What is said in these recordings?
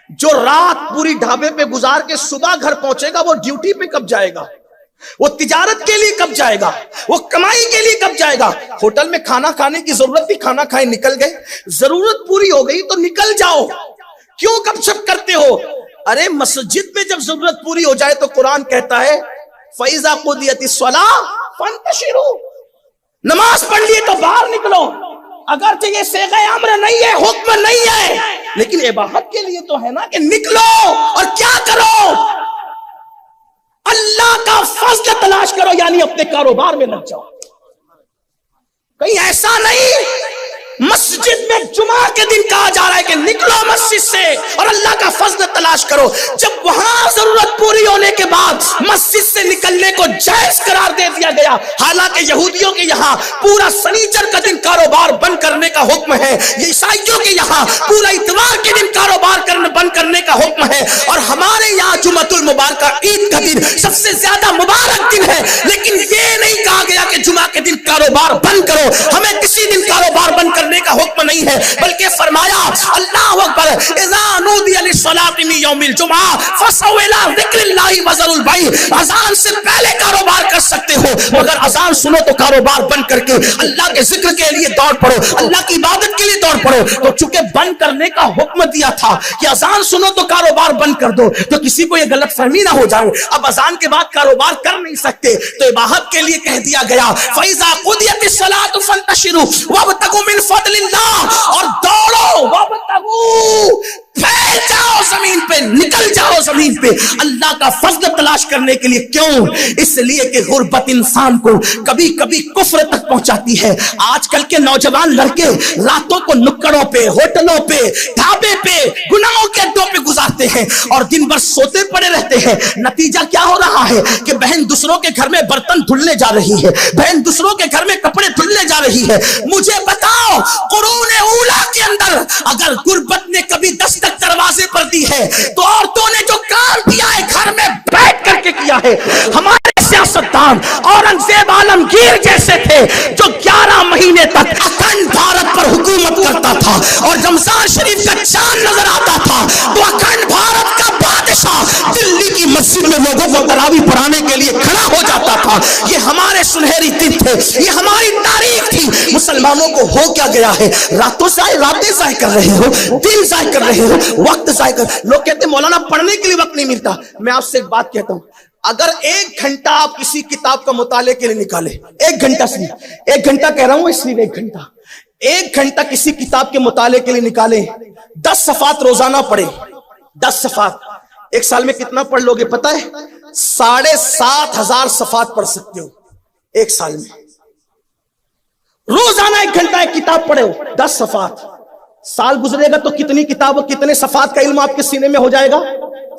जो रात पूरी ढाबे पे गुजार के सुबह घर पहुंचेगा वो ड्यूटी पे कब जाएगा, वो तिजारत के लिए कब जाएगा, वो कमाई के लिए कब जाएगा। होटल में खाना खाने की जरूरत थी, खाना खाए निकल गए, जरूरत पूरी हो गई तो निकल जाओ, क्यों गपशप करते हो। अरे मस्जिद में जब जरूरत पूरी हो जाए तो कुरान कहता है फैज़ा कुदियतिस सलाह फंतशिरू, नमाज पढ़ लिए तो बाहर निकलो। अगर ये सेग़े अम्र नहीं है, हुक्म नहीं है, लेकिन इबादत के लिए तो है ना कि निकलो और क्या करो, अल्लाह का फज़ल तलाश करो, यानी अपने कारोबार में लग जाओ। कहीं ऐसा नहीं मस्जिद में जुमा के दिन कहा जा रहा है कि निकलो मस्जिद से और अल्लाह का फज़ल तलाश करो, जब वहां जरूरत पूरी होने के बाद मस्जिद से निकलने को जायज करार दे दिया गया। हालांकि यहूदियों के यहाँ पूरा शनीचर का दिन कारोबार बंद करने का हुक्म है, ईसाइयों के यहाँ पूरा इतवार के दिन कारोबार बंद करने का हुक्म है, और हमारे यहाँ जुमतुल मुबारक ईद का दिन सबसे ज्यादा मुबारक दिन है। लेकिन ये नहीं कहा गया कि जुमा के दिन कारोबार बंद करो, हमें किसी दिन कारोबार बंद करने का हुक्म नहीं है, बल्कि फरमाया अल्लाहु अकबर इज़ा नूदिया लिस्सलाति मिन यौमिल जुमा फसअू इला ज़िक्रिल्लाहि वज़रुल बै। अज़ान से पहले कारोबार कर सकते हो, मगर अज़ान सुनो तो कारोबार बंद करके अल्लाह के जिक्र के लिए दौड़ पड़ो, अल्लाह की इबादत के लिए दौड़ पड़ो। तो चूंकि बंद करने का हुक्म दिया था कि अज़ान सुनो तो कारोबार बंद कर दो, तो किसी को यह गलत फहमी ना हो जाए अब अज़ान के बाद कारोबार कर नहीं सकते, तो इबादत के लिए कह दिया गया फैज़ा कुदियतिस सलातु फंतशिरू वब्तगू मिन फज़लिल्लाह, और दौड़ो वब्तगू, फैल जाओ जमीन पे, निकल जाओ जमीन पे अल्लाह का फज़ल तलाश करने के लिए। क्यों? इसलिए कि गुर्बत इंसान को कभी कभी कुफ्र तक पहुंचाती है। आजकल के नौजवान लड़के रातों को नुक्कड़ों पे, होटलों पे, ढाबे पे, गुनाहों के अड्डों पे गुजारते हैं और दिन भर सोते पड़े रहते हैं। नतीजा क्या हो रहा है कि बहन दूसरों के घर में बर्तन धुलने जा रही है, बहन दूसरों के घर में कपड़े धुलने जा रही है। मुझे बताओ कुरूने ऊला के अंदर अगर गुर्बत ने कभी दस्तक दरवाजे पर दी है तो औरतों ने जो काम किया है घर में बैठ करके किया है। हमारे सियासतदान औरंगजेब आलमगीर जैसे थे जो 11 महीने तक अखंड भारत पर हुकूमत करता था, और रमजान शरीफ का चांद नजर आता था तो अखंड भारत का बादशाह दिल्ली की मस्जिद में लोगों को तरावी पढ़ाने के लिए खड़ा हो जाता था। ये हमारे सुनहरी दिन थे, ये हमारी तारीख थी। मुसलमानों को हो क्या गया है, रातों से रातें ज़ाय कर रहे हो, दिन ज़ाय कर रहे हो, वक्त ज़ाय कर। लोग कहते हैं मौलाना पढ़ने के लिए वक्त नहीं मिलता। मैं आपसे एक बात कहता हूं, अगर 1 घंटा आप किसी किताब का मुताले के लिए निकाले, 1 घंटा से, 1 घंटा कह रहा हूं इसलिए 1 घंटा किसी किताब के मुताले के लिए निकाले, 10 सफ़ात रोजाना पढ़े, 10 सफ़ात, एक साल में कितना पढ़ लोगे पता है? 7,500 सफ़ात पढ़ सकते हो एक साल में। रोजाना 1 घंटा एक किताब पढ़े हो, 10 सफ़ात, साल गुजरेगा तो कितनी किताब, कितने सफ़ात का इल्म आपके सीने में हो जाएगा?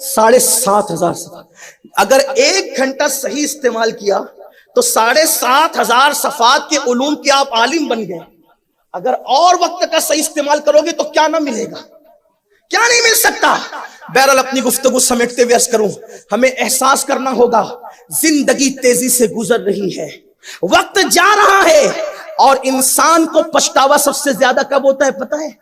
7,500 सफ़ात। अगर 1 घंटा सही इस्तेमाल किया तो 7,500 सफ़ात के उलूम के आप आलिम बन गए। अगर और वक्त का सही इस्तेमाल करोगे तो क्या ना मिलेगा, क्या नहीं मिल सकता। बहरहाल अपनी गुफ्तगू समेटते हुए अर्ज करूं, हमें एहसास करना होगा जिंदगी तेजी से गुजर रही है, वक्त जा रहा है, और इंसान को पछतावा सबसे ज्यादा कब होता है पता है?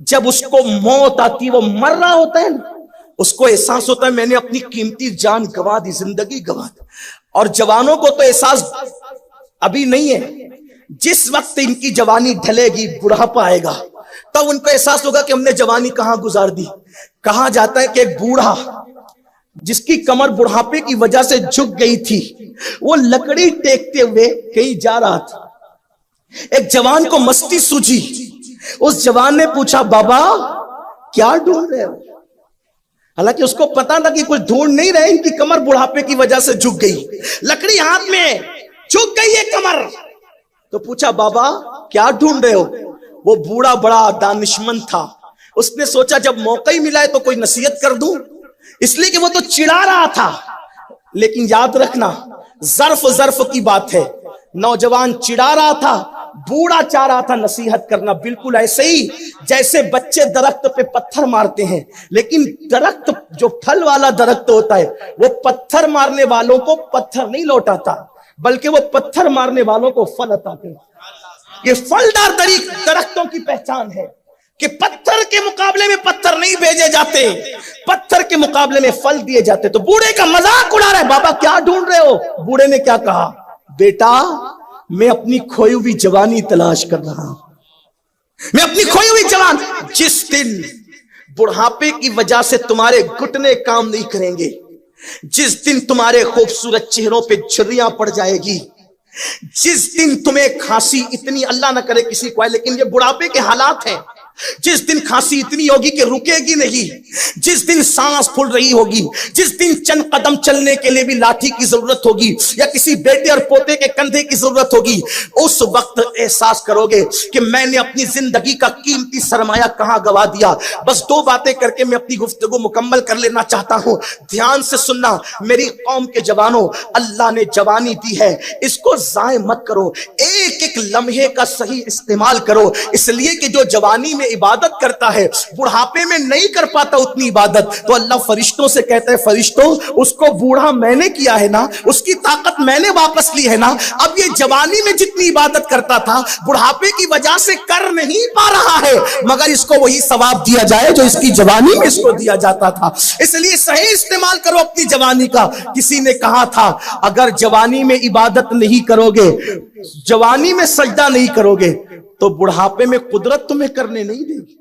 जब उसको मौत आती, वो मर रहा होता है ना, उसको एहसास होता है मैंने अपनी कीमती जान गंवा दी, जिंदगी गंवा दी। और जवानों को तो एहसास अभी नहीं है, जिस वक्त इनकी जवानी ढलेगी, बुढ़ापा आएगा, तब उनको एहसास होगा कि हमने जवानी कहां गुजार दी। कहा जाता है कि एक बूढ़ा जिसकी कमर बुढ़ापे की वजह से झुक गई थी, वो लकड़ी टेकते हुए कहीं जा रहा था, एक जवान को मस्ती सूझी। उस जवान ने पूछा बाबा क्या ढूंढ रहे हो? हालांकि उसको पता था कि कुछ ढूंढ नहीं रहे, इनकी कमर बुढ़ापे की वजह से झुक गई, लकड़ी हाथ में, झुक गई है कमर। तो पूछा बाबा क्या ढूंढ रहे हो? वो बूढ़ा बड़ा दानिशमंद था, उसने सोचा जब मौका ही मिला है तो कोई नसीहत कर दूं, इसलिए कि वो तो चिढ़ा रहा था। लेकिन याद रखना ज़र्फ ज़र्फ की बात है, नौजवान चिढ़ा रहा था, बूढ़ा चाह रहा था नसीहत करना। बिल्कुल ऐसे ही जैसे बच्चे दरख्त पे पत्थर मारते हैं, लेकिन दरख्त जो फल वाला दरख्त होता है वो पत्थर मारने वालों को पत्थर नहीं लौटाता, बल्कि वो पत्थर मारने वालों को फल अता करता है। ये फलदार दरख्तों की पहचान है। कि पत्थर के मुकाबले में पत्थर नहीं भेजे जाते, पत्थर के मुकाबले में फल दिए जाते। तो बूढ़े का मजाक उड़ा रहा है, बाबा क्या ढूंढ रहे हो? बूढ़े ने क्या कहा? बेटा मैं अपनी खोई हुई जवानी तलाश कर रहा हूं, मैं अपनी खोई हुई जवान। जिस दिन बुढ़ापे की वजह से तुम्हारे घुटने काम नहीं करेंगे, जिस दिन तुम्हारे खूबसूरत चेहरों पे झुर्रियां पड़ जाएगी, जिस दिन तुम्हें खांसी इतनी, अल्लाह ना करे किसी को है, लेकिन ये बुढ़ापे के हालात हैं, जिस दिन खांसी इतनी होगी कि रुकेगी नहीं, जिस दिन सांस फूल रही होगी, जिस दिन चंद कदम चलने के लिए भी लाठी की जरूरत होगी या किसी बेटे और पोते के कंधे की जरूरत होगी, उस वक्त एहसास करोगे कि मैंने अपनी जिंदगी का कीमती सरमाया कहां गवा दिया। बस दो बातें करके मैं अपनी गुफ्तगू मुकम्मल कर लेना चाहता हूं, ध्यान से सुनना मेरी कौम के जवानों। अल्लाह ने जवानी दी है, इसको जाय मत करो, एक एक लम्हे का सही इस्तेमाल करो, इसलिए कि जो जवानी में इबादत करता है बुढ़ापे में नहीं कर पाता उतनी इबादत, तो अल्लाह फरिश्तों से कहता है, फरिश्तों उसको बूढ़ा मैंने किया है ना, उसकी ताकत मैंने वापस ली है ना, अब ये जवानी में जितनी इबादत करता था बुढ़ापे की वजह से कर नहीं पा रहा है, मगर इसको वही सवाब दिया जाए जो इसकी जवानी में इसको दिया जाता था। इसलिए सही इस्तेमाल करो अपनी जवानी का। किसी ने कहा था अगर जवानी में इबादत नहीं करोगे, जवानी में सजदा नहीं करोगे, तो बुढ़ापे में कुदरत तुम्हें करने नहीं देगी।